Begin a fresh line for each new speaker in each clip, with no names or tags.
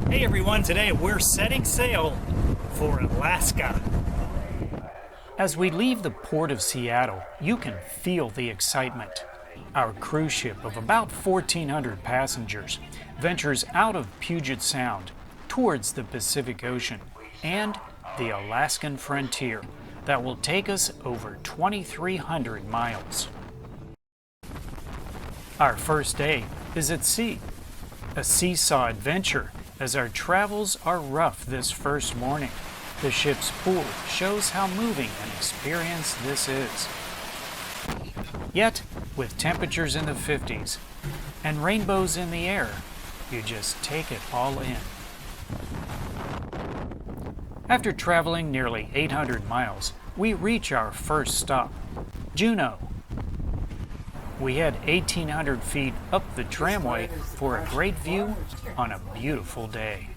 Hey everyone, today we're setting sail for Alaska. As we leave the port of Seattle, you can feel the excitement. Our cruise ship of about 1,400 passengers ventures out of Puget Sound towards the Pacific Ocean and the Alaskan frontier that will take us over 2,300 miles. Our first day is at sea, a seesaw adventure as our travels are rough this first morning. The ship's pool shows how moving and experienced this is. Yet, with temperatures in the 50s and rainbows in the air, you just take it all in. After traveling nearly 800 miles, we reach our first stop, Juneau. We head 1,800 feet up the tramway for a great view on a beautiful day.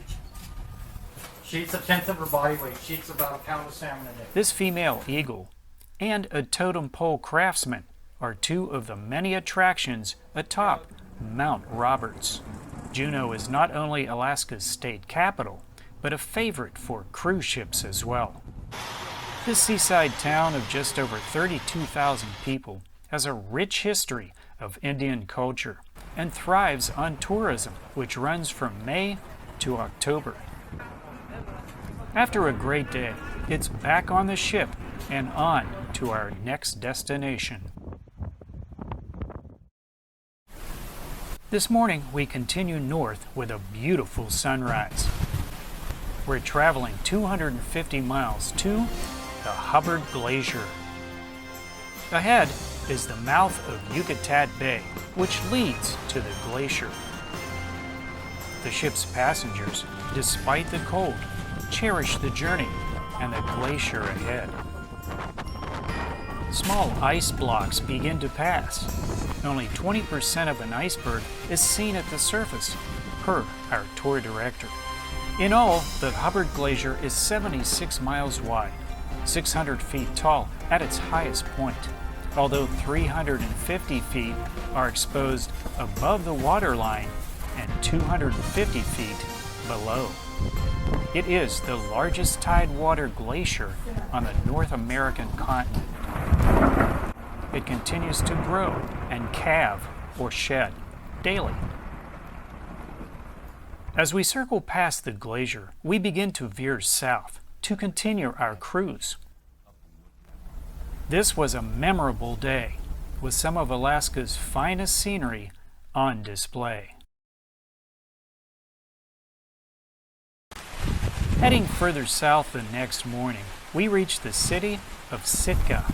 She's a tenth of her body weight. She's about a pound of salmon a day.
This female eagle and a totem pole craftsman are two of the many attractions atop Mount Roberts. Juneau is not only Alaska's state capital, but a favorite for cruise ships as well. This seaside town of just over 32,000 people has a rich history of Indian culture and thrives on tourism, which runs from May to October. After a great day, it's back on the ship and on to our next destination. This morning, we continue north with a beautiful sunrise. We're traveling 250 miles to the Hubbard Glacier. Ahead is the mouth of Yakutat Bay, which leads to the glacier. The ship's passengers, despite the cold, cherish the journey and the glacier ahead. Small ice blocks begin to pass. Only 20% of an iceberg is seen at the surface, per our tour director. In all, the Hubbard Glacier is 76 miles wide, 600 feet tall at its highest point, although 350 feet are exposed above the waterline and 250 feet below. It is the largest tidewater glacier on the North American continent. It continues to grow and calve or shed daily. As we circle past the glacier, we begin to veer south to continue our cruise. This was a memorable day with some of Alaska's finest scenery on display. Heading further south the next morning, we reach the city of Sitka,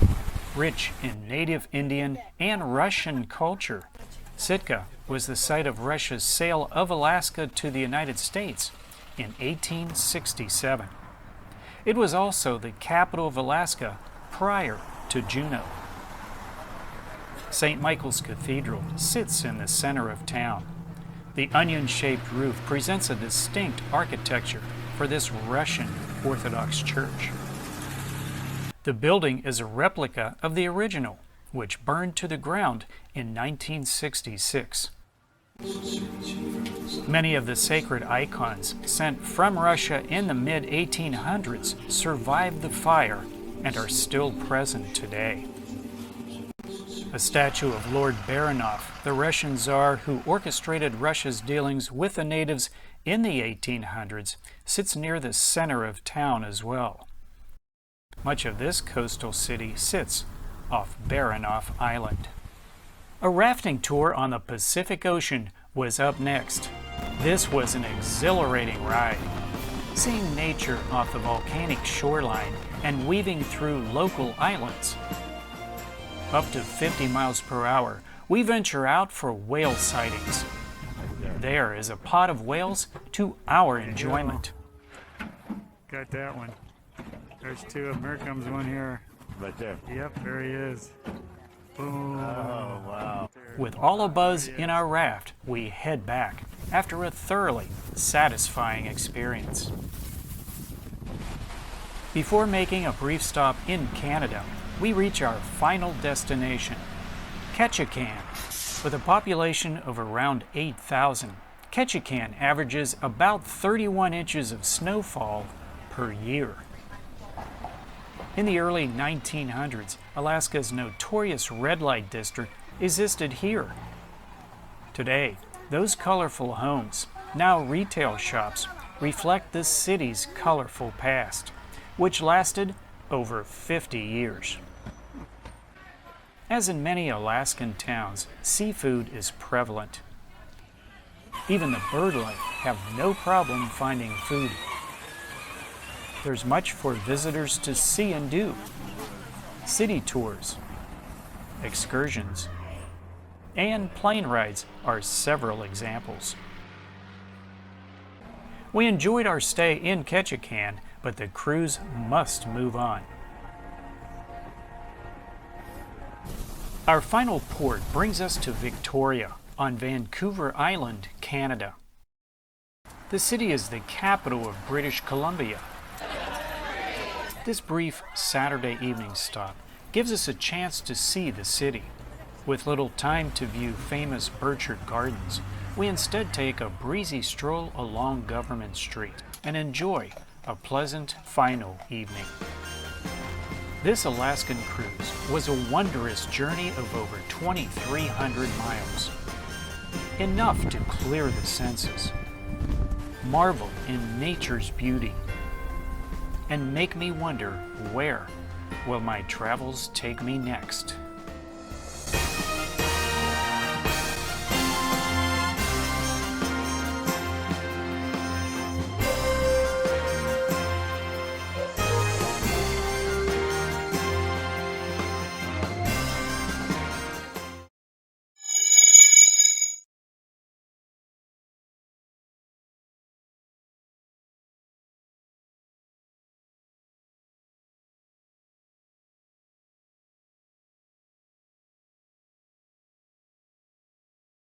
rich in native Indian and Russian culture. Sitka was the site of Russia's sale of Alaska to the United States in 1867. It was also the capital of Alaska prior to Juneau. St. Michael's Cathedral sits in the center of town. The onion-shaped roof presents a distinct architecture for this Russian Orthodox church. The building is a replica of the original, which burned to the ground in 1966. Many of the sacred icons sent from Russia in the mid-1800s survived the fire and are still present today. A statue of Lord Baranov, the Russian Tsar who orchestrated Russia's dealings with the natives in the 1800s, sits near the center of town as well. Much of this coastal city sits off Baranov Island. A rafting tour on the Pacific Ocean was up next. This was an exhilarating ride. Seeing nature off the volcanic shoreline and weaving through local islands. Up to 50 miles per hour, we venture out for whale sightings. There is a pod of whales to our enjoyment. Got that one. There's two of them. Here comes one here.
Right there.
Yep, there he is. Boom.
Oh, wow.
With all abuzz in our raft, we head back after a thoroughly satisfying experience. Before making a brief stop in Canada, we reach our final destination, Ketchikan. With a population of around 8,000, Ketchikan averages about 31 inches of snowfall per year. In the early 1900s, Alaska's notorious red light district existed here. Today, those colorful homes, now retail shops, reflect the city's colorful past, which lasted over 50 years. As in many Alaskan towns, seafood is prevalent. Even the birdlife have no problem finding food. There's much for visitors to see and do. City tours, excursions, and plane rides are several examples. We enjoyed our stay in Ketchikan, but the cruise must move on. Our final port brings us to Victoria on Vancouver Island, Canada. The city is the capital of British Columbia. This brief Saturday evening stop gives us a chance to see the city. With little time to view famous Burchard Gardens, we instead take a breezy stroll along Government Street and enjoy a pleasant final evening. This Alaskan cruise was a wondrous journey of over 2,300 miles. Enough to clear the senses, marvel in nature's beauty, and make me wonder where will my travels take me next.